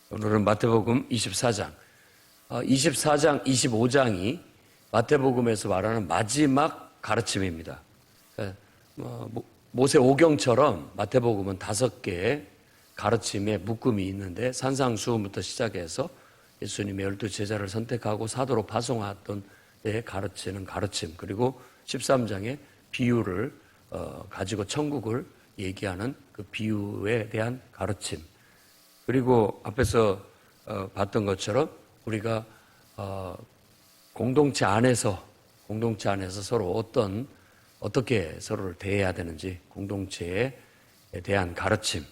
오늘은 마태복음 24장, 24장, 25장이 마태복음에서 말하는 마지막 가르침입니다. 모세 오경처럼 마태복음은 5개의 가르침의 묶음이 있는데 산상수훈부터 시작해서 예수님의 12제자를 선택하고 사도로 파송하던 데 가르치는 가르침, 그리고 13장의 비유를 가지고 천국을 얘기하는 그 비유에 대한 가르침, 그리고 앞에서 봤던 것처럼 우리가 공동체 안에서 서로 어떻게 서로를 대해야 되는지, 공동체에 대한 가르침,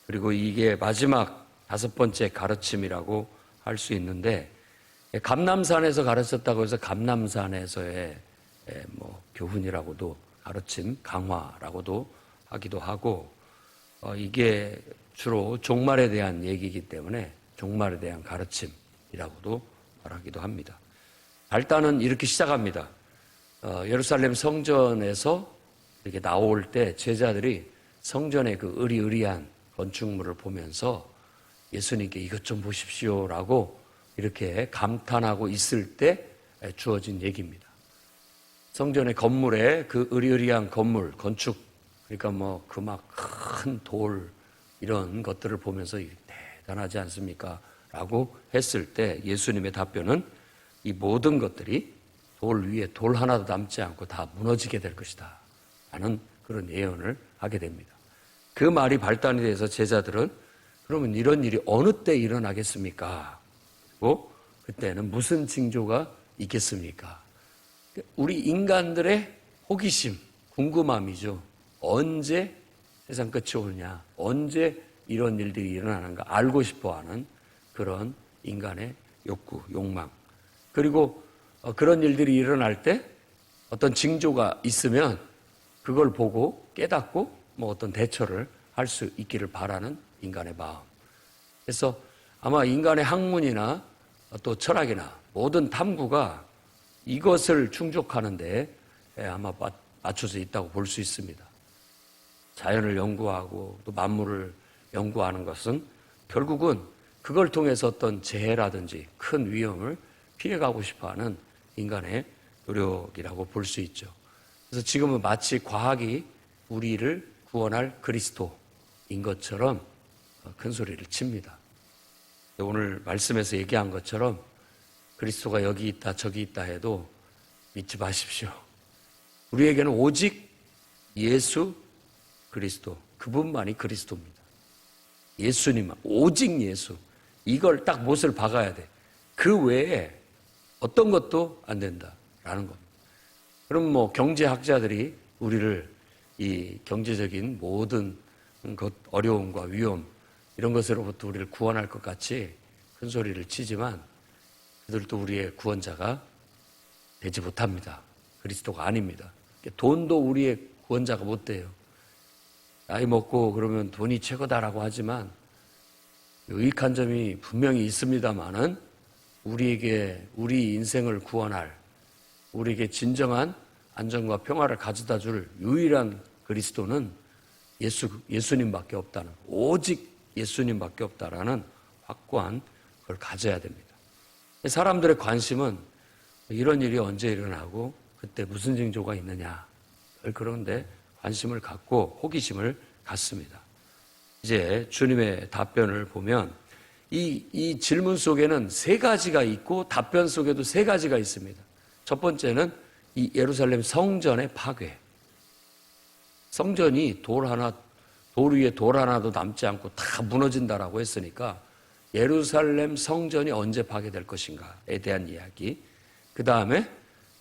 그리고 이게 마지막 5번째 가르침이라고 할 수 있는데, 감람산에서 가르쳤다고 해서 감람산에서의 교훈이라고도, 가르침, 강화라고도 하기도 하고, 이게 주로 종말에 대한 얘기이기 때문에 종말에 대한 가르침이라고도 말하기도 합니다. 발단은 이렇게 시작합니다. 예루살렘 성전에서 이렇게 나올 때 제자들이 성전의 그 으리으리한 건축물을 보면서 예수님께 이것 좀 보십시오라고 이렇게 감탄하고 있을 때 주어진 얘기입니다. 성전의 건물에 그 으리으리한 건물, 건축, 그러니까 그 막 큰 돌, 이런 것들을 보면서 대단하지 않습니까? 라고 했을 때 예수님의 답변은 이 모든 것들이 돌 위에 돌 하나도 남지 않고 다 무너지게 될 것이다 라는 그런 예언을 하게 됩니다. 그 말이 발단이 돼서 제자들은 그러면 이런 일이 어느 때 일어나겠습니까? 그리고 그때는 무슨 징조가 있겠습니까? 우리 인간들의 호기심, 궁금함이죠. 언제 세상 끝이 오느냐, 언제 이런 일들이 일어나는가 알고 싶어하는 그런 인간의 욕구, 욕망, 그리고 그런 일들이 일어날 때 어떤 징조가 있으면 그걸 보고 깨닫고 어떤 대처를 할 수 있기를 바라는 인간의 마음. 그래서 아마 인간의 학문이나 또 철학이나 모든 탐구가 이것을 충족하는데 아마 맞춰져 있다고 볼 수 있습니다. 자연을 연구하고 또 만물을 연구하는 것은 결국은 그걸 통해서 어떤 재해라든지 큰 위험을 피해가고 싶어하는 인간의 노력이라고 볼 수 있죠. 그래서 지금은 마치 과학이 우리를 구원할 그리스도인 것처럼 큰 소리를 칩니다. 오늘 말씀에서 얘기한 것처럼 그리스도가 여기 있다 저기 있다 해도 믿지 마십시오. 우리에게는 오직 예수 그리스도, 그분만이 그리스도입니다. 예수님만, 오직 예수. 이걸 딱 못을 박아야 돼. 그 외에 어떤 것도 안 된다라는 겁니다. 그럼 경제학자들이 우리를 이 경제적인 모든 것, 어려움과 위험, 이런 것으로부터 우리를 구원할 것 같이 큰 소리를 치지만 그들도 우리의 구원자가 되지 못합니다. 그리스도가 아닙니다. 돈도 우리의 구원자가 못 돼요. 나이 먹고 그러면 돈이 최고다라고 하지만 유익한 점이 분명히 있습니다만은 우리에게 우리 인생을 구원할, 우리에게 진정한 안정과 평화를 가져다 줄 유일한 그리스도는 예수님밖에 없다는, 오직 예수님밖에 없다라는 확고한 걸 가져야 됩니다. 사람들의 관심은 이런 일이 언제 일어나고 그때 무슨 징조가 있느냐, 그런데 관심을 갖고 호기심을 갖습니다. 이제 주님의 답변을 보면 이 질문 속에는 3가지가 있고 답변 속에도 3가지가 있습니다. 첫 번째는 이 예루살렘 성전의 파괴. 성전이 돌 위에 돌 하나도 남지 않고 다 무너진다라고 했으니까 예루살렘 성전이 언제 파괴될 것인가에 대한 이야기. 그 다음에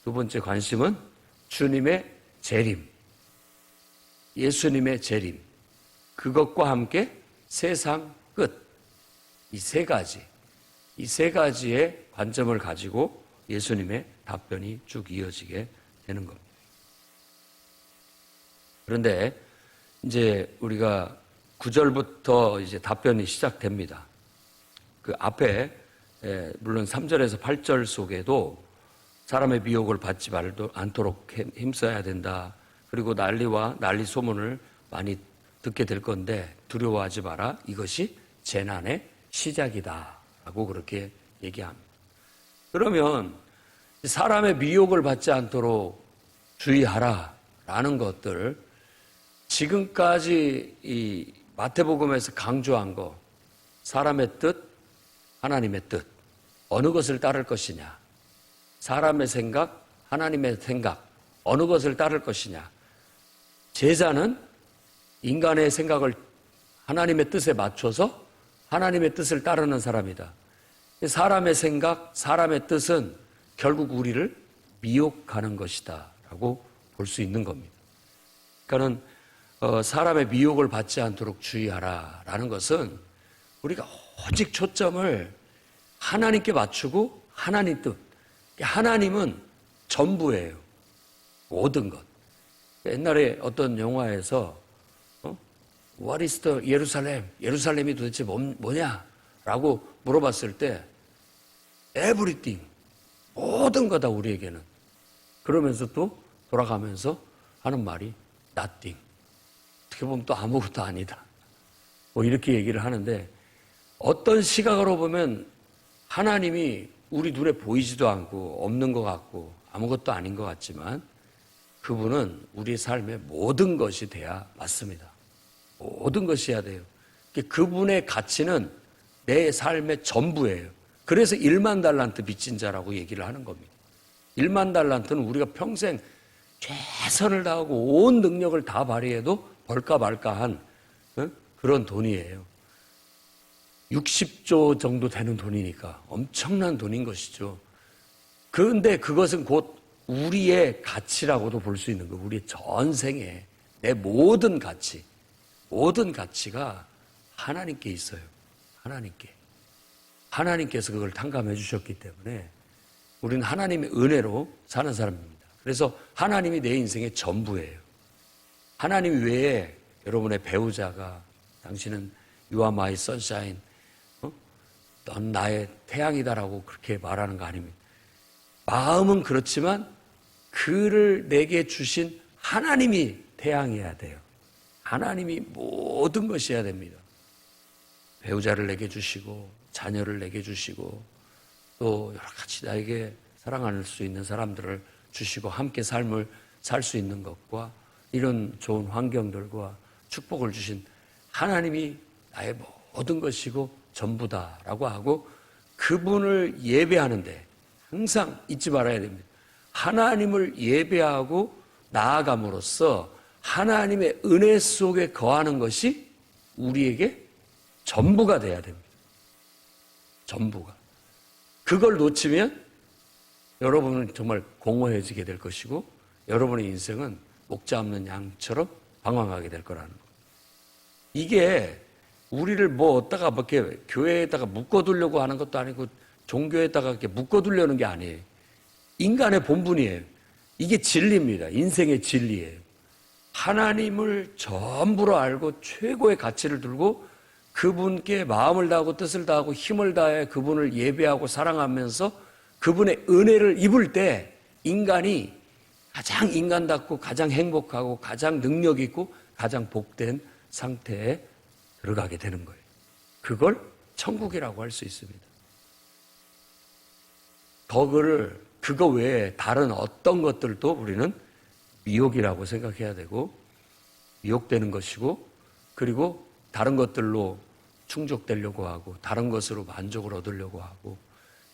2번째 관심은 주님의 재림. 예수님의 재림, 그것과 함께 세상 끝, 이 3가지의 관점을 가지고 예수님의 답변이 쭉 이어지게 되는 겁니다. 그런데 이제 우리가 9절부터 이제 답변이 시작됩니다. 그 앞에 물론 3절에서 8절 속에도 사람의 미혹을 받지 않도록 힘써야 된다. 그리고 난리 소문을 많이 듣게 될 건데 두려워하지 마라. 이것이 재난의 시작이다라고 그렇게 얘기합니다. 그러면 사람의 미혹을 받지 않도록 주의하라라는 것들, 지금까지 이 마태복음에서 강조한 거, 사람의 뜻, 하나님의 뜻, 어느 것을 따를 것이냐, 사람의 생각, 하나님의 생각, 어느 것을 따를 것이냐. 제자는 인간의 생각을 하나님의 뜻에 맞춰서 하나님의 뜻을 따르는 사람이다. 사람의 생각, 사람의 뜻은 결국 우리를 미혹하는 것이다 라고 볼 수 있는 겁니다. 그러니까는 사람의 미혹을 받지 않도록 주의하라 라는 것은 우리가 오직 초점을 하나님께 맞추고 하나님 뜻, 하나님은 전부예요. 모든 것. 옛날에 어떤 영화에서 What is the 예루살렘? 예루살렘이 도대체 뭐냐? 라고 물어봤을 때 Everything, 모든 거다 우리에게는. 그러면서 또 돌아가면서 하는 말이 Nothing. 어떻게 보면 또 아무것도 아니다. 뭐 이렇게 얘기를 하는데, 어떤 시각으로 보면 하나님이 우리 눈에 보이지도 않고 없는 것 같고 아무것도 아닌 것 같지만 그분은 우리 삶의 모든 것이 돼야 맞습니다. 모든 것이 해야 돼요. 그분의 가치는 내 삶의 전부예요. 그래서 1만 달란트 빚진 자라고 얘기를 하는 겁니다. 1만 달란트는 우리가 평생 최선을 다하고 온 능력을 다 발휘해도 벌까 말까 한 그런 돈이에요. 60조 정도 되는 돈이니까 엄청난 돈인 것이죠. 그런데 그것은 곧 우리의 가치라고도 볼 수 있는 거예요. 우리의 전생에 내 모든 가치, 모든 가치가 하나님께 있어요. 하나님께. 하나님께서 그걸 탕감해 주셨기 때문에 우리는 하나님의 은혜로 사는 사람입니다. 그래서 하나님이 내 인생의 전부예요. 하나님 외에 여러분의 배우자가, 당신은 You are my sunshine, 넌 나의 태양이다라고 그렇게 말하는 거 아닙니다. 마음은 그렇지만 그를 내게 주신 하나님이 태양이어야 돼요. 하나님이 모든 것이 어야 됩니다. 배우자를 내게 주시고 자녀를 내게 주시고 또 여러 가지 나에게 사랑할 수 있는 사람들을 주시고 함께 삶을 살 수 있는 것과 이런 좋은 환경들과 축복을 주신 하나님이 나의 모든 것이고 전부다라고 하고 그분을 예배하는데 항상 잊지 말아야 됩니다. 하나님을 예배하고 나아감으로써 하나님의 은혜 속에 거하는 것이 우리에게 전부가 돼야 됩니다. 전부가. 그걸 놓치면 여러분은 정말 공허해지게 될 것이고 여러분의 인생은 목자 없는 양처럼 방황하게 될 거라는 거예요. 이게 우리를 뭐 어디다가 이렇게 교회에다가 묶어두려고 하는 것도 아니고 종교에다가 이렇게 묶어두려는 게 아니에요. 인간의 본분이에요. 이게 진리입니다. 인생의 진리예요. 하나님을 전부로 알고 최고의 가치를 두고 그분께 마음을 다하고 뜻을 다하고 힘을 다해 그분을 예배하고 사랑하면서 그분의 은혜를 입을 때 인간이 가장 인간답고 가장 행복하고 가장 능력 있고 가장 복된 상태에 들어가게 되는 거예요. 그걸 천국이라고 할 수 있습니다. 그거 외에 다른 어떤 것들도 우리는 미혹이라고 생각해야 되고 미혹되는 것이고 그리고 다른 것들로 충족되려고 하고 다른 것으로 만족을 얻으려고 하고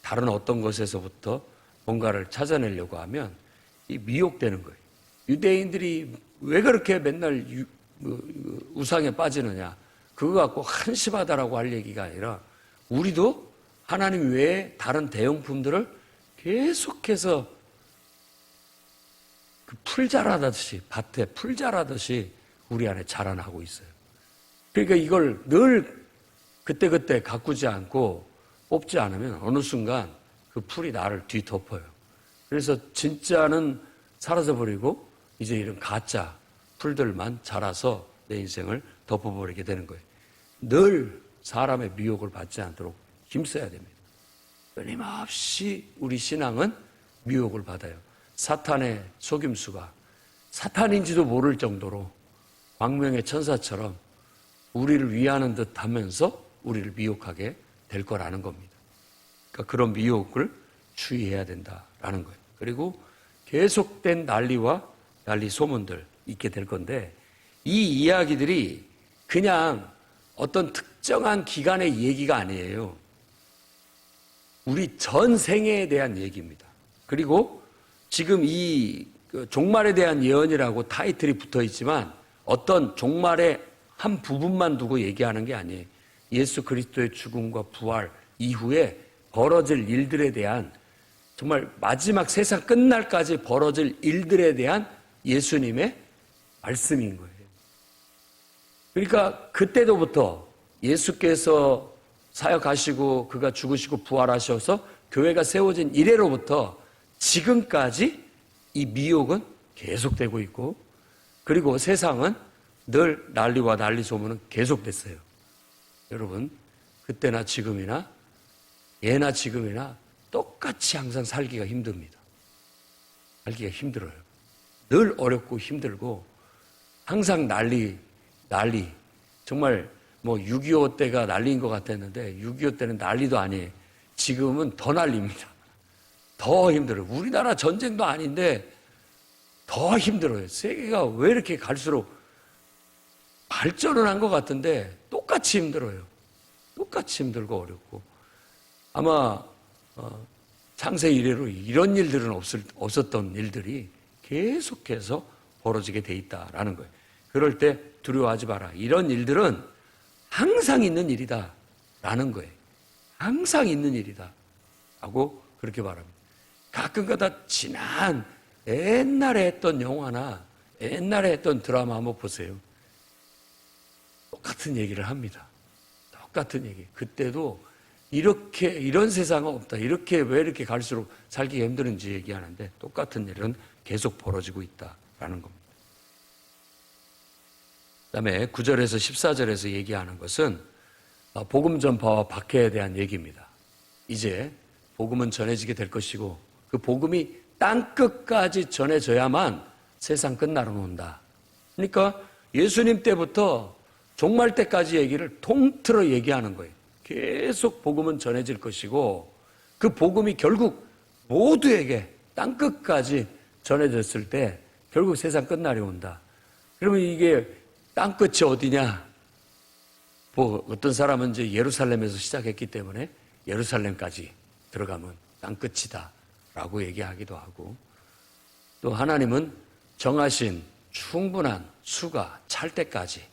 다른 어떤 것에서부터 뭔가를 찾아내려고 하면 이 미혹되는 거예요. 유대인들이 왜 그렇게 맨날 우상에 빠지느냐? 그거 갖고 한심하다라고 할 얘기가 아니라 우리도 하나님 외에 다른 대용품들을 계속해서 그 풀 자라듯이 밭에 풀 자라듯이 우리 안에 자라나고 있어요. 그러니까 이걸 늘 그때그때 가꾸지 않고 뽑지 않으면 어느 순간 그 풀이 나를 뒤덮어요. 그래서 진짜는 사라져버리고 이제 이런 가짜 풀들만 자라서 내 인생을 덮어버리게 되는 거예요. 늘 사람의 미혹을 받지 않도록 힘써야 됩니다. 끊임없이 우리 신앙은 미혹을 받아요. 사탄의 속임수가 사탄인지도 모를 정도로 광명의 천사처럼 우리를 위하는 듯 하면서 우리를 미혹하게 될 거라는 겁니다. 그러니까 그런 미혹을 주의해야 된다라는 거예요. 그리고 계속된 난리와 난리 소문들 있게 될 건데, 이 이야기들이 그냥 어떤 특정한 기간의 얘기가 아니에요. 우리 전 생애에 대한 얘기입니다. 그리고 지금 이 종말에 대한 예언이라고 타이틀이 붙어 있지만 어떤 종말의 한 부분만 두고 얘기하는 게 아니에요. 예수 그리스도의 죽음과 부활 이후에 벌어질 일들에 대한, 정말 마지막 세상 끝날까지 벌어질 일들에 대한 예수님의 말씀인 거예요. 그러니까 그때로부터 예수께서 사역하시고 그가 죽으시고 부활하셔서 교회가 세워진 이래로부터 지금까지 이 미혹은 계속되고 있고, 그리고 세상은 늘 난리와 난리 소문은 계속됐어요. 여러분, 그때나 지금이나 예나 지금이나 똑같이 항상 살기가 힘듭니다. 살기가 힘들어요. 늘 어렵고 힘들고 항상 난리. 정말 뭐 6.25 때가 난리인 것 같았는데 6.25 때는 난리도 아니에요. 지금은 더 난리입니다. 더 힘들어요. 우리나라 전쟁도 아닌데 더 힘들어요. 세계가 왜 이렇게 갈수록 발전은 한 것 같은데 똑같이 힘들어요. 똑같이 힘들고 어렵고. 아마 창세 이래로 이런 일들은 없었던 일들이 계속해서 벌어지게 돼 있다라는 거예요. 그럴 때 두려워하지 마라. 이런 일들은 항상 있는 일이다 라는 거예요. 항상 있는 일이다 하고 그렇게 말합니다. 가끔가다 지난 옛날에 했던 영화나 옛날에 했던 드라마 한번 보세요. 똑같은 얘기를 합니다. 똑같은 얘기. 그때도 이런 세상은 없다. 왜 이렇게 갈수록 살기가 힘드는지 얘기하는데 똑같은 일은 계속 벌어지고 있다라는 겁니다. 그다음에 9절에서 14절에서 얘기하는 것은 복음 전파와 박해에 대한 얘기입니다. 이제 복음은 전해지게 될 것이고 그 복음이 땅끝까지 전해져야만 세상 끝나러 온다. 그러니까 예수님 때부터 종말 때까지 얘기를 통틀어 얘기하는 거예요. 계속 복음은 전해질 것이고 그 복음이 결국 모두에게 땅끝까지 전해졌을 때 결국 세상 끝날이 온다. 그러면 이게 땅끝이 어디냐? 뭐 어떤 사람은 이제 예루살렘에서 시작했기 때문에 예루살렘까지 들어가면 땅끝이다 라고 얘기하기도 하고, 또 하나님은 정하신 충분한 수가 찰 때까지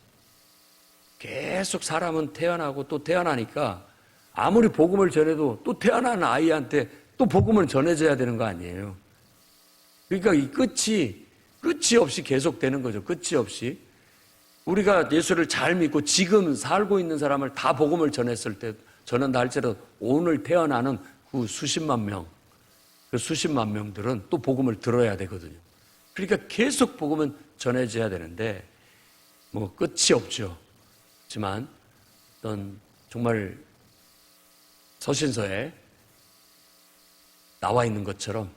계속 사람은 태어나고 또 태어나니까 아무리 복음을 전해도 또 태어난 아이한테 또 복음을 전해줘야 되는 거 아니에요. 그러니까 이 끝이 없이 계속되는 거죠. 끝이 없이. 우리가 예수를 잘 믿고 지금 살고 있는 사람을 다 복음을 전했을 때, 전한다 할지라도 오늘 태어나는 그 수십만 명들은 또 복음을 들어야 되거든요. 그러니까 계속 복음은 전해져야 되는데 뭐 끝이 없죠. 하지만 어떤 정말 서신서에 나와 있는 것처럼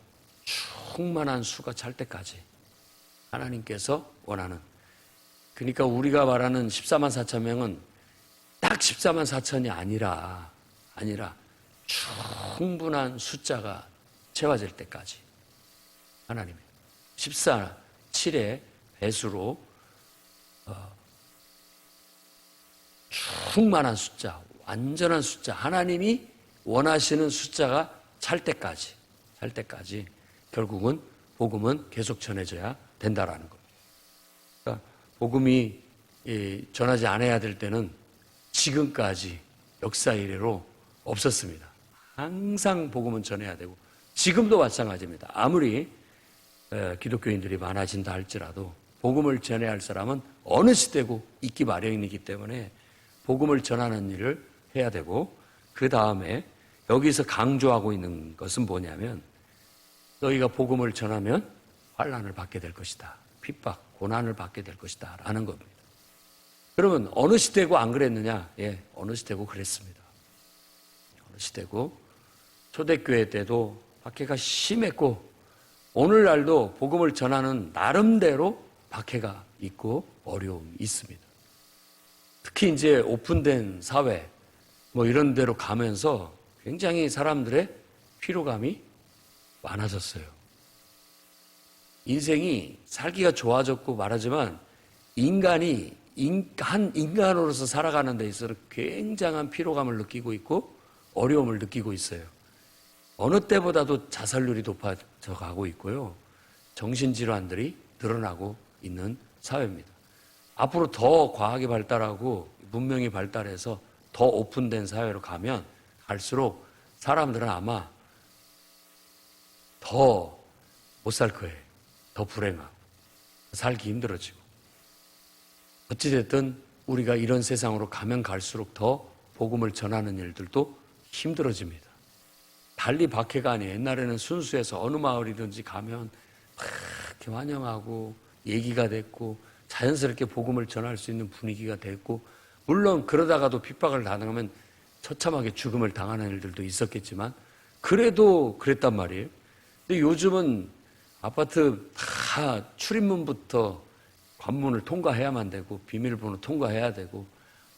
충만한 수가 찰 때까지 하나님께서 원하는, 그러니까 우리가 말하는 14만 4천 명은 딱 14만 4천이 아니라 충분한 숫자가 채워질 때까지 하나님의 14, 7의 배수로 충만한 숫자, 완전한 숫자, 하나님이 원하시는 숫자가 찰 때까지 결국은 복음은 계속 전해져야 된다라는 겁니다. 그러니까 복음이 전하지 않아야 될 때는 지금까지 역사 이래로 없었습니다. 항상 복음은 전해야 되고 지금도 마찬가지입니다. 아무리 기독교인들이 많아진다 할지라도 복음을 전해야 할 사람은 어느 시대고 있기 마련이기 때문에 복음을 전하는 일을 해야 되고, 그 다음에 여기서 강조하고 있는 것은 뭐냐면 너희가 복음을 전하면 환난을 받게 될 것이다. 핍박, 고난을 받게 될 것이다 라는 겁니다. 그러면 어느 시대고 안 그랬느냐? 예, 어느 시대고 그랬습니다. 어느 시대고 초대교회 때도 박해가 심했고 오늘날도 복음을 전하는 나름대로 박해가 있고 어려움이 있습니다. 특히 이제 오픈된 사회, 뭐 이런 데로 가면서 굉장히 사람들의 피로감이 많아졌어요. 인생이 살기가 좋아졌고 말하지만 인간이 한 인간으로서 살아가는 데 있어서 굉장한 피로감을 느끼고 있고 어려움을 느끼고 있어요. 어느 때보다도 자살률이 높아져 가고 있고요. 정신질환들이 늘어나고 있는 사회입니다. 앞으로 더 과학이 발달하고 문명이 발달해서 더 오픈된 사회로 가면 갈수록 사람들은 아마 더 못 살 거예요. 더 불행하고 살기 힘들어지고. 어찌됐든 우리가 이런 세상으로 가면 갈수록 더 복음을 전하는 일들도 힘들어집니다. 달리 박해가 아니에요. 옛날에는 순수해서 어느 마을이든지 가면 막 이렇게 환영하고 얘기가 됐고 자연스럽게 복음을 전할 수 있는 분위기가 됐고, 물론 그러다가도 핍박을 당하면 처참하게 죽음을 당하는 일들도 있었겠지만 그래도 그랬단 말이에요. 근데 요즘은 아파트 다 출입문부터 관문을 통과해야만 되고 비밀번호 통과해야 되고,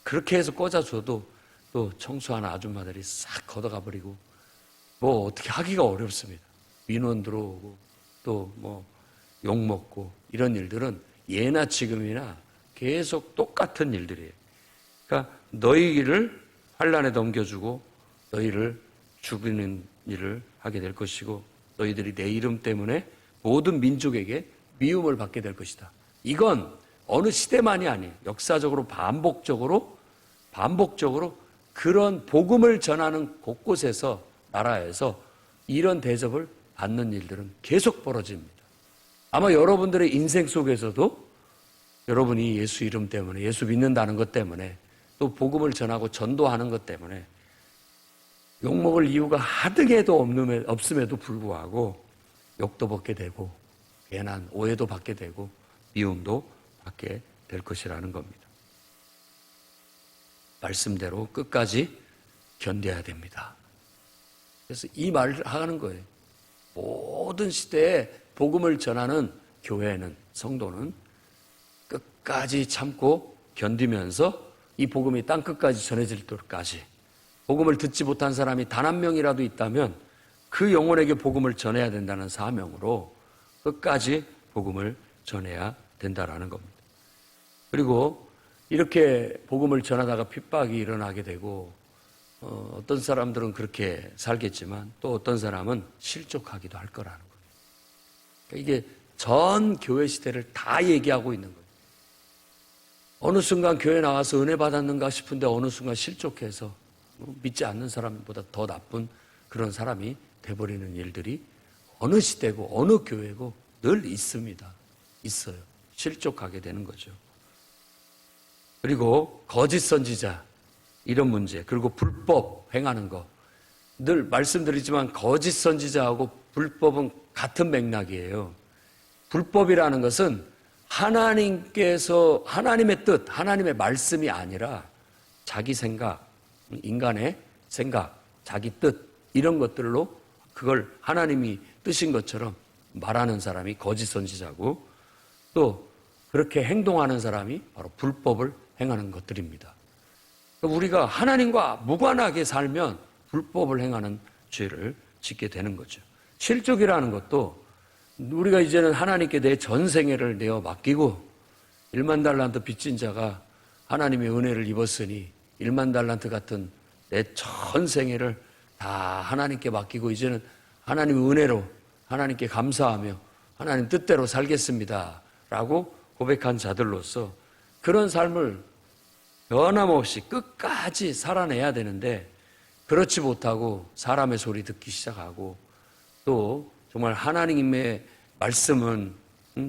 그렇게 해서 꽂아줘도 또 청소하는 아줌마들이 싹 걷어가 버리고 뭐 어떻게 하기가 어렵습니다. 민원 들어오고 또 뭐 욕먹고 이런 일들은 예나 지금이나 계속 똑같은 일들이에요. 그러니까 너희를 환란에 넘겨주고 너희를 죽이는 일을 하게 될 것이고 너희들이 내 이름 때문에 모든 민족에게 미움을 받게 될 것이다. 이건 어느 시대만이 아니에요. 역사적으로 반복적으로 그런 복음을 전하는 곳곳에서 나라에서 이런 대접을 받는 일들은 계속 벌어집니다. 아마 여러분들의 인생 속에서도 여러분이 예수 이름 때문에, 예수 믿는다는 것 때문에, 또 복음을 전하고 전도하는 것 때문에 욕먹을 이유가 하등에도 없음에도 불구하고 욕도 받게 되고 괜한 오해도 받게 되고 미움도 받게 될 것이라는 겁니다. 말씀대로 끝까지 견뎌야 됩니다. 그래서 이 말을 하는 거예요. 모든 시대에 복음을 전하는 교회는, 성도는 끝까지 참고 견디면서 이 복음이 땅끝까지 전해질 때까지, 복음을 듣지 못한 사람이 단 한 명이라도 있다면 그 영혼에게 복음을 전해야 된다는 사명으로 끝까지 복음을 전해야 된다라는 겁니다. 그리고 이렇게 복음을 전하다가 핍박이 일어나게 되고 어떤 사람들은 그렇게 살겠지만 또 어떤 사람은 실족하기도 할 거라는 거예요. 그러니까 이게 전 교회 시대를 다 얘기하고 있는 거예요. 어느 순간 교회 나와서 은혜 받았는가 싶은데 어느 순간 실족해서 믿지 않는 사람보다 더 나쁜 그런 사람이 돼버리는 일들이 어느 시대고 어느 교회고 늘 있습니다. 있어요. 실족하게 되는 거죠. 그리고 거짓 선지자, 이런 문제, 그리고 불법 행하는 거. 늘 말씀드리지만 거짓 선지자하고 불법은 같은 맥락이에요. 불법이라는 것은 하나님께서 하나님의 뜻, 하나님의 말씀이 아니라 자기 생각, 인간의 생각, 자기 뜻 이런 것들로 그걸 하나님이 뜻인 것처럼 말하는 사람이 거짓 선지자고, 또 그렇게 행동하는 사람이 바로 불법을 행하는 것들입니다. 우리가 하나님과 무관하게 살면 불법을 행하는 죄를 짓게 되는 거죠. 실족이라는 것도 우리가 이제는 하나님께 내 전생애를 내어 맡기고 1만 달란트 빚진 자가 하나님의 은혜를 입었으니 1만 달란트 같은 내 전생애를 다 하나님께 맡기고 이제는 하나님의 은혜로 하나님께 감사하며 하나님 뜻대로 살겠습니다 라고 고백한 자들로서 그런 삶을 변함없이 끝까지 살아내야 되는데, 그렇지 못하고 사람의 소리 듣기 시작하고 또 정말 하나님의 말씀은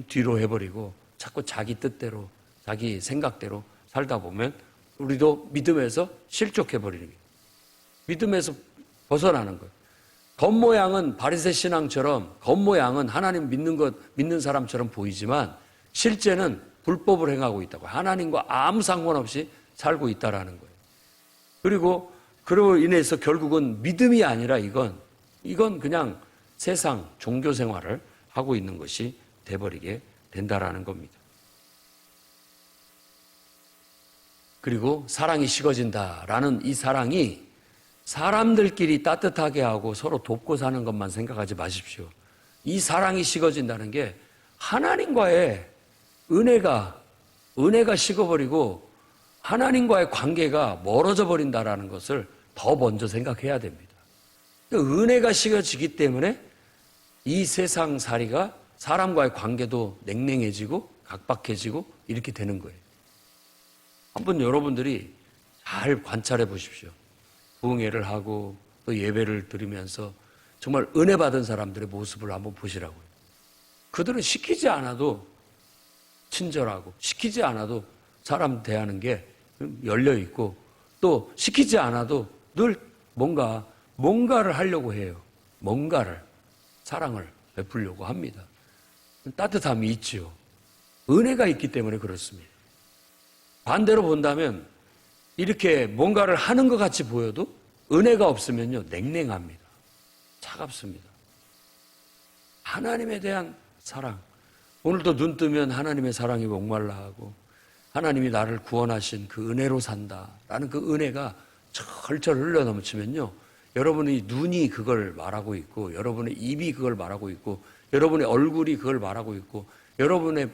뒤로 해버리고 자꾸 자기 뜻대로 자기 생각대로 살다 보면 우리도 믿음에서 실족해버리는 거예요. 믿음에서 벗어나는 거예요. 겉모양은 바리새 신앙처럼, 겉모양은 하나님 믿는 사람처럼 보이지만 실제는 불법을 행하고 있다고, 하나님과 아무 상관없이 살고 있다라는 거예요. 그리고 그로 인해서 결국은 믿음이 아니라 이건 그냥 세상 종교 생활을 하고 있는 것이 돼버리게 된다라는 겁니다. 그리고 사랑이 식어진다라는 이 사랑이 사람들끼리 따뜻하게 하고 서로 돕고 사는 것만 생각하지 마십시오. 이 사랑이 식어진다는 게 하나님과의 은혜가 식어버리고 하나님과의 관계가 멀어져 버린다라는 것을 더 먼저 생각해야 됩니다. 은혜가 식어지기 때문에 이 세상 살이가 사람과의 관계도 냉랭해지고 각박해지고 이렇게 되는 거예요. 한번 여러분들이 잘 관찰해 보십시오. 부흥회를 하고 또 예배를 드리면서 정말 은혜 받은 사람들의 모습을 한번 보시라고요. 그들은 시키지 않아도 친절하고 시키지 않아도 사람 대하는 게 열려 있고 또 시키지 않아도 늘 뭔가를 하려고 해요. 뭔가를 사랑을 베풀려고 합니다. 따뜻함이 있지요. 은혜가 있기 때문에 그렇습니다. 반대로 본다면 이렇게 뭔가를 하는 것 같이 보여도 은혜가 없으면요 냉랭합니다. 차갑습니다. 하나님에 대한 사랑. 오늘도 눈 뜨면 하나님의 사랑이 목말라 하고 하나님이 나를 구원하신 그 은혜로 산다라는 그 은혜가 철철 흘러 넘치면요 여러분의 눈이 그걸 말하고 있고 여러분의 입이 그걸 말하고 있고 여러분의 얼굴이 그걸 말하고 있고 여러분의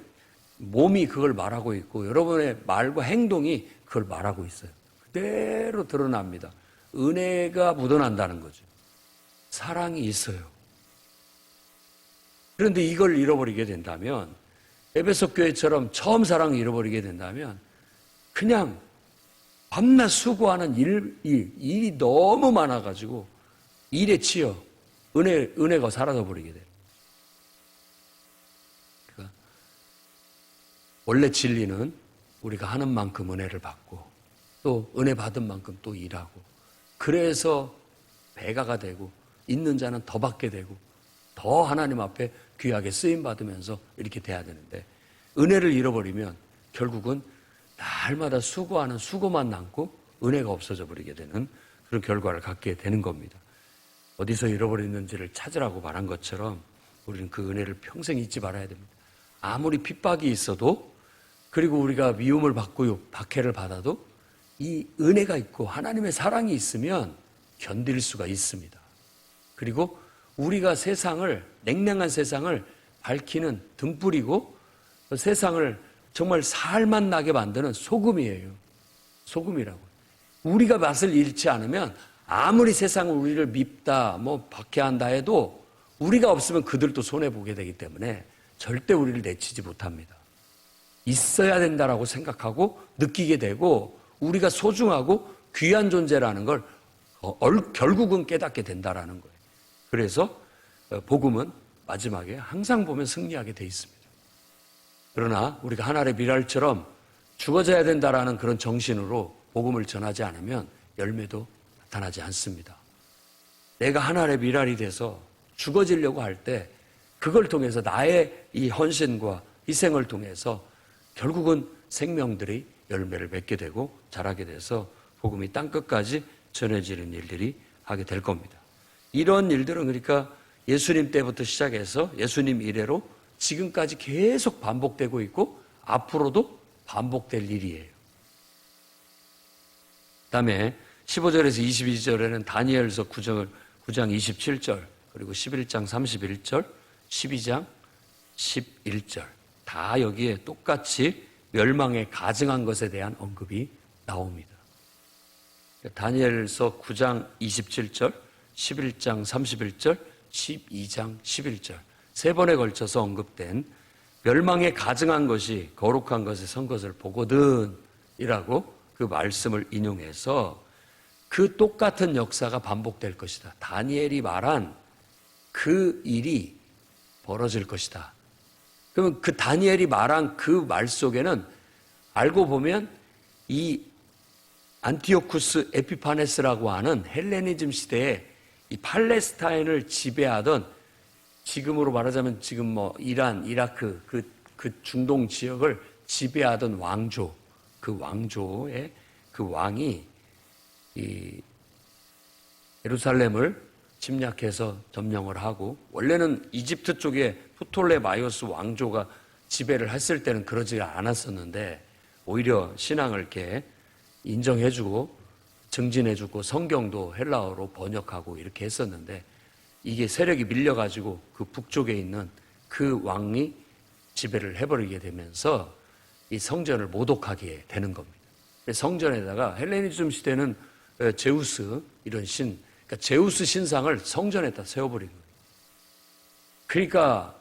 몸이 그걸 말하고 있고 여러분의 말과 행동이 그걸 말하고 있어요. 그대로 드러납니다. 은혜가 묻어난다는 거죠. 사랑이 있어요. 그런데 이걸 잃어버리게 된다면 에베소 교회처럼 처음 사랑을 잃어버리게 된다면 그냥 밤낮 수고하는 일이 너무 많아가지고 일에 치여 은혜가 사라져버리게 돼요. 그러니까 원래 진리는 우리가 하는 만큼 은혜를 받고 또 은혜 받은 만큼 또 일하고 그래서 배가가 되고 있는 자는 더 받게 되고 더 하나님 앞에 귀하게 쓰임받으면서 이렇게 돼야 되는데 은혜를 잃어버리면 결국은 날마다 수고하는 수고만 남고 은혜가 없어져 버리게 되는 그런 결과를 갖게 되는 겁니다. 어디서 잃어버렸는지를 찾으라고 말한 것처럼 우리는 그 은혜를 평생 잊지 말아야 됩니다. 아무리 핍박이 있어도 그리고 우리가 미움을 받고 박해를 받아도 이 은혜가 있고 하나님의 사랑이 있으면 견딜 수가 있습니다. 그리고 우리가 냉랭한 세상을 밝히는 등불이고 세상을 정말 살맛 나게 만드는 소금이에요. 소금이라고. 우리가 맛을 잃지 않으면 아무리 세상은 우리를 밉다, 박해한다 해도 우리가 없으면 그들도 손해보게 되기 때문에 절대 우리를 내치지 못합니다. 있어야 된다라고 생각하고 느끼게 되고 우리가 소중하고 귀한 존재라는 걸 결국은 깨닫게 된다라는 거예요. 그래서 복음은 마지막에 항상 보면 승리하게 돼 있습니다. 그러나 우리가 하나의 미랄처럼 죽어져야 된다라는 그런 정신으로 복음을 전하지 않으면 열매도 나타나지 않습니다. 내가 하나의 미랄이 돼서 죽어지려고 할 때 그걸 통해서 나의 이 헌신과 희생을 통해서 결국은 생명들이 열매를 맺게 되고 자라게 돼서 복음이 땅끝까지 전해지는 일들이 하게 될 겁니다. 이런 일들은 그러니까 예수님 때부터 시작해서 예수님 이래로 지금까지 계속 반복되고 있고 앞으로도 반복될 일이에요. 그다음에 15절에서 22절에는 다니엘서 9장 27절 그리고 11장 31절 12장 11절 다 여기에 똑같이 멸망에 가증한 것에 대한 언급이 나옵니다. 다니엘서 9장 27절 11장 31절 12장 11절 세 번에 걸쳐서 언급된 멸망에 가증한 것이 거룩한 것에 선 것을 보거든 이라고 그 말씀을 인용해서 그 똑같은 역사가 반복될 것이다. 다니엘이 말한 그 일이 벌어질 것이다. 그러면 그 다니엘이 말한 그 말 속에는 알고 보면 이 안티오쿠스 에피파네스라고 하는 헬레니즘 시대에 이 팔레스타인을 지배하던 지금으로 말하자면 지금 이란, 이라크 그 중동 지역을 지배하던 왕조, 그 왕조의 그 왕이 이 예루살렘을 침략해서 점령을 하고 원래는 이집트 쪽에 프톨레마이오스 왕조가 지배를 했을 때는 그러지 않았었는데 오히려 신앙을 이렇게 인정해주고 증진해주고 성경도 헬라어로 번역하고 이렇게 했었는데 이게 세력이 밀려가지고 그 북쪽에 있는 그 왕이 지배를 해버리게 되면서 이 성전을 모독하게 되는 겁니다. 성전에다가 헬레니즘 시대는 제우스 이런 그러니까 제우스 신상을 성전에다 세워버린 거예요. 그러니까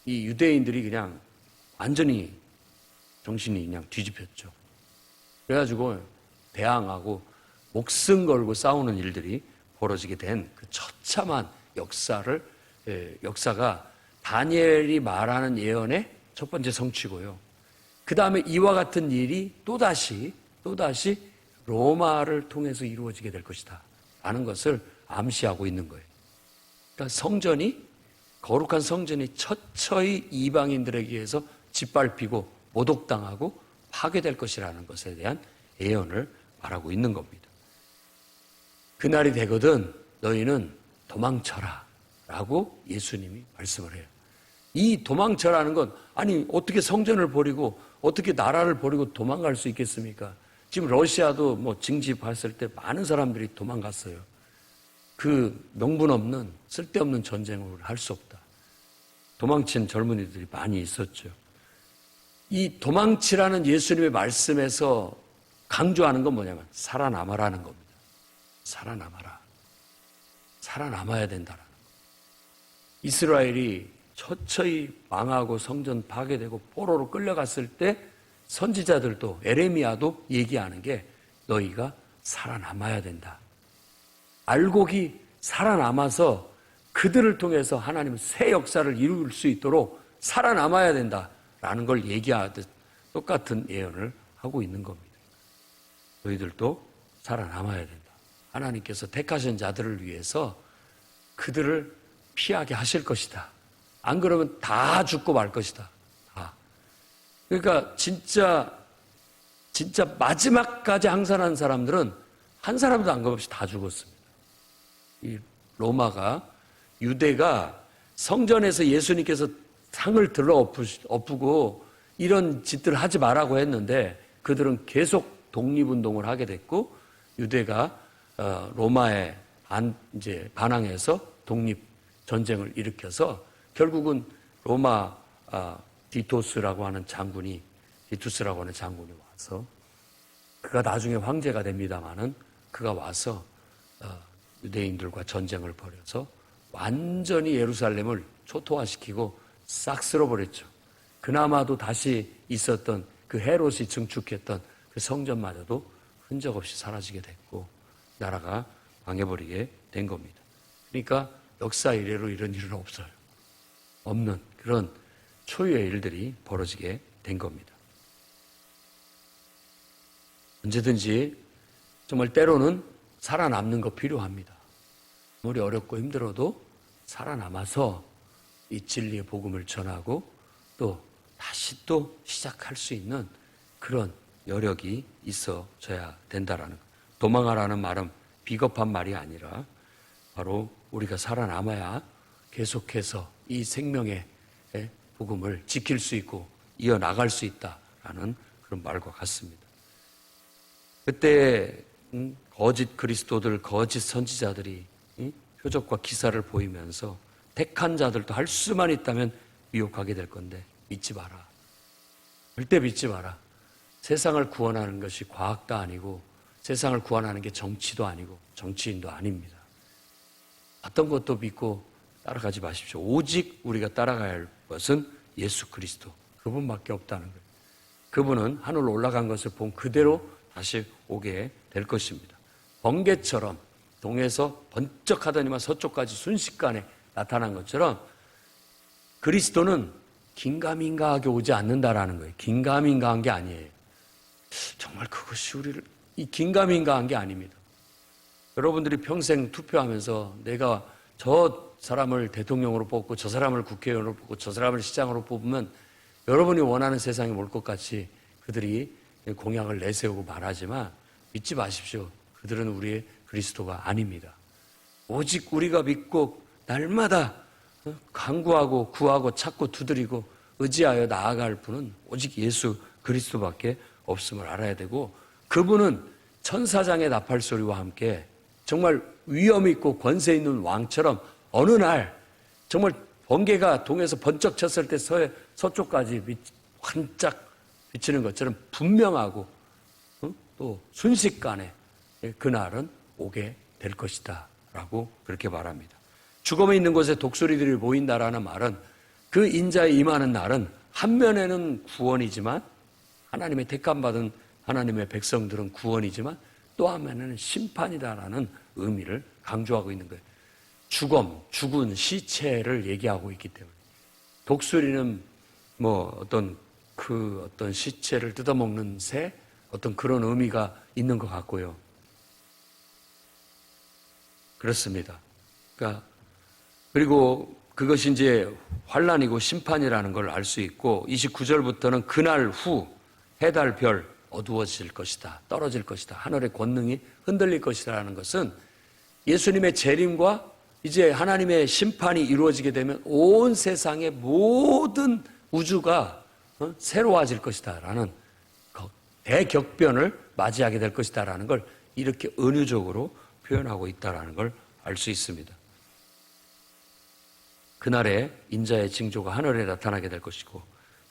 이 유대인들이 그냥 완전히 정신이 그냥 뒤집혔죠. 그래가지고 대항하고 목숨 걸고 싸우는 일들이 벌어지게 된 그 처참한 역사가 다니엘이 말하는 예언의 첫 번째 성취고요. 그 다음에 이와 같은 일이 또다시 로마를 통해서 이루어지게 될 것이다 라는 것을 암시하고 있는 거예요. 그러니까 거룩한 성전이 처처히 이방인들에게 의해서 짓밟히고 모독당하고 파괴될 것이라는 것에 대한 예언을 말하고 있는 겁니다. 그날이 되거든 너희는 도망쳐라 라고 예수님이 말씀을 해요. 이 도망쳐라는 건 아니 어떻게 성전을 버리고 어떻게 나라를 버리고 도망갈 수 있겠습니까? 지금 러시아도 뭐 징집했을 때 많은 사람들이 도망갔어요. 그 명분 없는 쓸데없는 전쟁을 할 수 없다. 도망친 젊은이들이 많이 있었죠. 이 도망치라는 예수님의 말씀에서 강조하는 건 뭐냐면 살아남아라는 겁니다. 살아남아라. 살아남아야 된다라는 거. 이스라엘이 처처히 망하고 성전 파괴되고 포로로 끌려갔을 때 선지자들도 에레미야도 얘기하는 게 너희가 살아남아야 된다. 알곡이 살아남아서 그들을 통해서 하나님은 새 역사를 이룰 수 있도록 살아남아야 된다라는 걸 얘기하듯 똑같은 예언을 하고 있는 겁니다. 너희들도 살아남아야 된다. 하나님께서 택하신 자들을 위해서 그들을 피하게 하실 것이다. 안 그러면 다 죽고 말 것이다. 다. 그러니까 진짜 마지막까지 항산한 사람들은 한 사람도 안검없이 다 죽었습니다. 이 유대가 성전에서 예수님께서 상을 들어 엎고 이런 짓들을 하지 말라고 했는데 그들은 계속 독립운동을 하게 됐고 유대가 로마에 반항해서 독립전쟁을 일으켜서 결국은 로마 디투스라고 하는 장군이 와서 그가 나중에 황제가 됩니다마는 그가 와서 유대인들과 전쟁을 벌여서 완전히 예루살렘을 초토화시키고 싹 쓸어버렸죠. 그나마도 다시 있었던 그 헤롯이 증축했던 그 성전마저도 흔적 없이 사라지게 됐고 나라가 망해버리게 된 겁니다. 그러니까 역사 이래로 이런 일은 없어요. 없는 그런 초유의 일들이 벌어지게 된 겁니다. 언제든지 정말 때로는 살아남는 거 필요합니다. 아무리 어렵고 힘들어도 살아남아서 이 진리의 복음을 전하고 또 다시 또 시작할 수 있는 그런 여력이 있어져야 된다라는 것. 도망하라는 말은 비겁한 말이 아니라 바로 우리가 살아남아야 계속해서 이 생명의 복음을 지킬 수 있고 이어나갈 수 있다라는 그런 말과 같습니다. 그때 거짓 그리스도들, 거짓 선지자들이 표적과 기사를 보이면서 택한 자들도 할 수만 있다면 미혹하게 될 건데 믿지 마라. 절대 믿지 마라. 세상을 구원하는 것이 과학도 아니고 세상을 구원하는 게 정치도 아니고 정치인도 아닙니다. 어떤 것도 믿고 따라가지 마십시오. 오직 우리가 따라가야 할 것은 예수 그리스도. 그분밖에 없다는 거예요. 그분은 하늘로 올라간 것을 본 그대로 다시 오게 될 것입니다. 번개처럼 동에서 번쩍하더니만 서쪽까지 순식간에 나타난 것처럼 그리스도는 긴가민가하게 오지 않는다라는 거예요. 긴가민가한 게 아니에요. 정말 그것이 우리를 긴가민가한 게 아닙니다. 여러분들이 평생 투표하면서 내가 저 사람을 대통령으로 뽑고 저 사람을 국회의원으로 뽑고 저 사람을 시장으로 뽑으면 여러분이 원하는 세상이 올 것 같이 그들이 공약을 내세우고 말하지만 믿지 마십시오. 그들은 우리의 그리스도가 아닙니다. 오직 우리가 믿고 날마다 간구하고 구하고 찾고 두드리고 의지하여 나아갈 분은 오직 예수 그리스도밖에 없음을 알아야 되고 그분은 천사장의 나팔 소리와 함께 정말 위엄 있고 권세 있는 왕처럼 어느 날 정말 번개가 동에서 번쩍 쳤을 때 서쪽까지 환짝 비치는 것처럼 분명하고 또 순식간에 그날은 오게 될 것이다 라고 그렇게 말합니다. 죽음에 있는 곳에 독수리들이 보인다라는 말은 그 인자에 임하는 날은 한면에는 구원이지만 하나님의 택함받은 하나님의 백성들은 구원이지만 또 한면에는 심판이다라는 의미를 강조하고 있는 거예요. 죽은 시체를 얘기하고 있기 때문에 독수리는 어떤 시체를 뜯어먹는 새 어떤 그런 의미가 있는 것 같고요. 그렇습니다. 그리고 그것이 이제 환란이고 심판이라는 걸 알 수 있고 29절부터는 그날 후 해달 별 어두워질 것이다. 떨어질 것이다. 하늘의 권능이 흔들릴 것이다라는 것은 예수님의 재림과 이제 하나님의 심판이 이루어지게 되면 온 세상의 모든 우주가 새로워질 것이다라는 대격변을 맞이하게 될 것이다라는 걸 이렇게 은유적으로 표현하고 있다라는 걸 알 수 있습니다. 그날에 인자의 징조가 하늘에 나타나게 될 것이고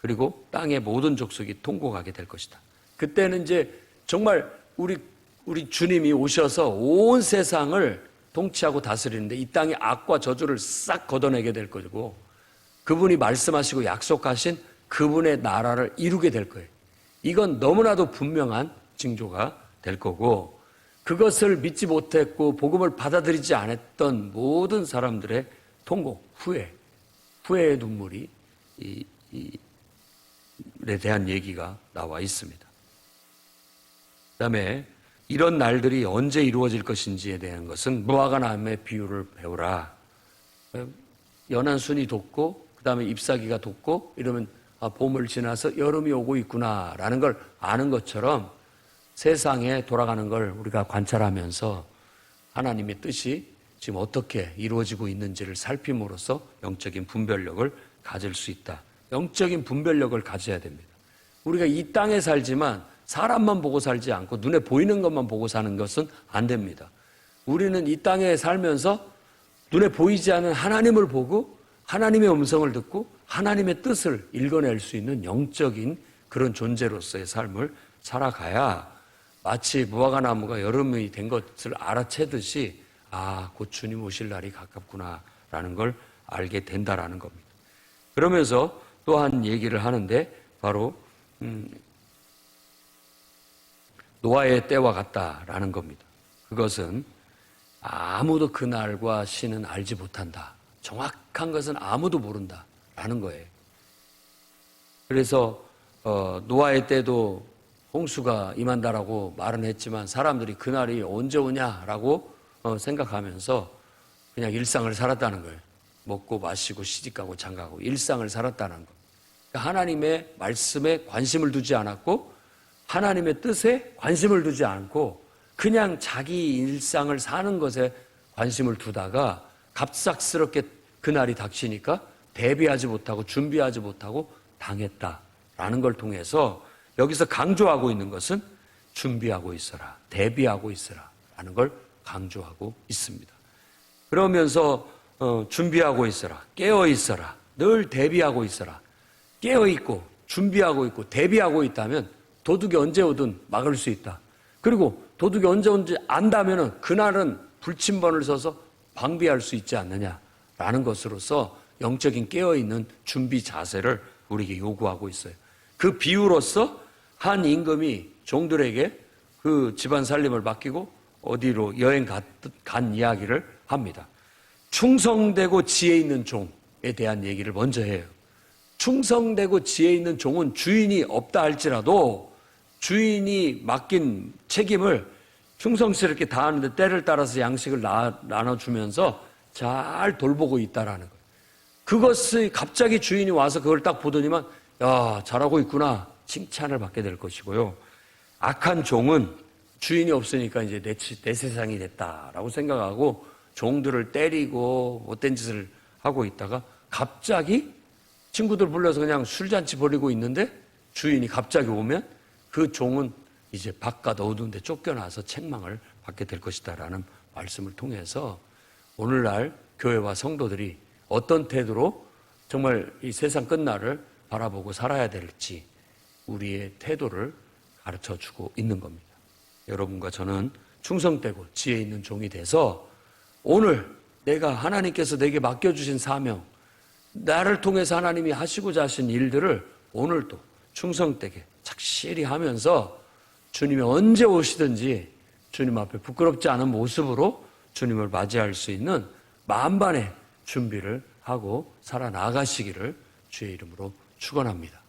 그리고 땅의 모든 족속이 통곡하게 될 것이다. 그때는 이제 정말 우리 주님이 오셔서 온 세상을 통치하고 다스리는데 이 땅의 악과 저주를 싹 걷어내게 될 거고 그분이 말씀하시고 약속하신 그분의 나라를 이루게 될 거예요. 이건 너무나도 분명한 징조가 될 거고 그것을 믿지 못했고 복음을 받아들이지 않았던 모든 사람들의 통곡, 후회의 눈물이 에 대한 얘기가 나와 있습니다. 그다음에 이런 날들이 언제 이루어질 것인지에 대한 것은 무화과 나무의 비유를 배우라. 연한 순이 돋고 그다음에 잎사귀가 돋고 이러면 봄을 지나서 여름이 오고 있구나라는 걸 아는 것처럼 세상에 돌아가는 걸 우리가 관찰하면서 하나님의 뜻이 지금 어떻게 이루어지고 있는지를 살핌으로써 영적인 분별력을 가질 수 있다. 영적인 분별력을 가져야 됩니다. 우리가 이 땅에 살지만 사람만 보고 살지 않고 눈에 보이는 것만 보고 사는 것은 안 됩니다. 우리는 이 땅에 살면서 눈에 보이지 않는 하나님을 보고 하나님의 음성을 듣고 하나님의 뜻을 읽어낼 수 있는 영적인 그런 존재로서의 삶을 살아가야 마치 무화과 나무가 여름이 된 것을 알아채듯이 곧 주님 오실 날이 가깝구나라는 걸 알게 된다라는 겁니다. 그러면서 또한 얘기를 하는데 바로 노아의 때와 같다라는 겁니다. 그것은 아무도 그 날과 시는 알지 못한다. 정확한 것은 아무도 모른다라는 거예요. 그래서 노아의 때도 홍수가 임한다라고 말은 했지만 사람들이 그날이 언제 오냐라고 생각하면서 그냥 일상을 살았다는 거예요. 먹고 마시고 시집가고 장가고 일상을 살았다는 거. 그러니까 하나님의 말씀에 관심을 두지 않았고 하나님의 뜻에 관심을 두지 않고 그냥 자기 일상을 사는 것에 관심을 두다가 갑작스럽게 그날이 닥치니까 대비하지 못하고 준비하지 못하고 당했다라는 걸 통해서 여기서 강조하고 있는 것은 준비하고 있어라, 대비하고 있어라 라는 걸 강조하고 있습니다. 그러면서 준비하고 있어라, 깨어 있어라, 늘 대비하고 있어라. 깨어 있고 준비하고 있고 대비하고 있다면 도둑이 언제 오든 막을 수 있다. 그리고 도둑이 언제 오는지 안다면 그날은 불침번을 서서 방비할 수 있지 않느냐라는 것으로서 영적인 깨어있는 준비 자세를 우리에게 요구하고 있어요. 그 비유로서 한 임금이 종들에게 그 집안 살림을 맡기고 어디로 여행 간 이야기를 합니다. 충성되고 지혜 있는 종에 대한 얘기를 먼저 해요. 충성되고 지혜 있는 종은 주인이 없다 할지라도 주인이 맡긴 책임을 충성스럽게 다하는데 때를 따라서 양식을 나눠주면서 잘 돌보고 있다라는 거예요. 그것을 갑자기 주인이 와서 그걸 딱 보더니만 야 잘하고 있구나 칭찬을 받게 될 것이고요. 악한 종은 주인이 없으니까 이제 내 세상이 됐다라고 생각하고 종들을 때리고 못된 짓을 하고 있다가 갑자기 친구들 불러서 그냥 술잔치 벌이고 있는데 주인이 갑자기 오면 그 종은 이제 바깥 어두운 데 쫓겨나서 책망을 받게 될 것이다라는 말씀을 통해서 오늘날 교회와 성도들이 어떤 태도로 정말 이 세상 끝날을 바라보고 살아야 될지 우리의 태도를 가르쳐주고 있는 겁니다. 여러분과 저는 충성되고 지혜 있는 종이 돼서 오늘 내가 하나님께서 내게 맡겨주신 사명, 나를 통해서 하나님이 하시고자 하신 일들을 오늘도 충성되게 착실히 하면서 주님이 언제 오시든지 주님 앞에 부끄럽지 않은 모습으로 주님을 맞이할 수 있는 만반의 준비를 하고 살아나가시기를 주의 이름으로 축원합니다.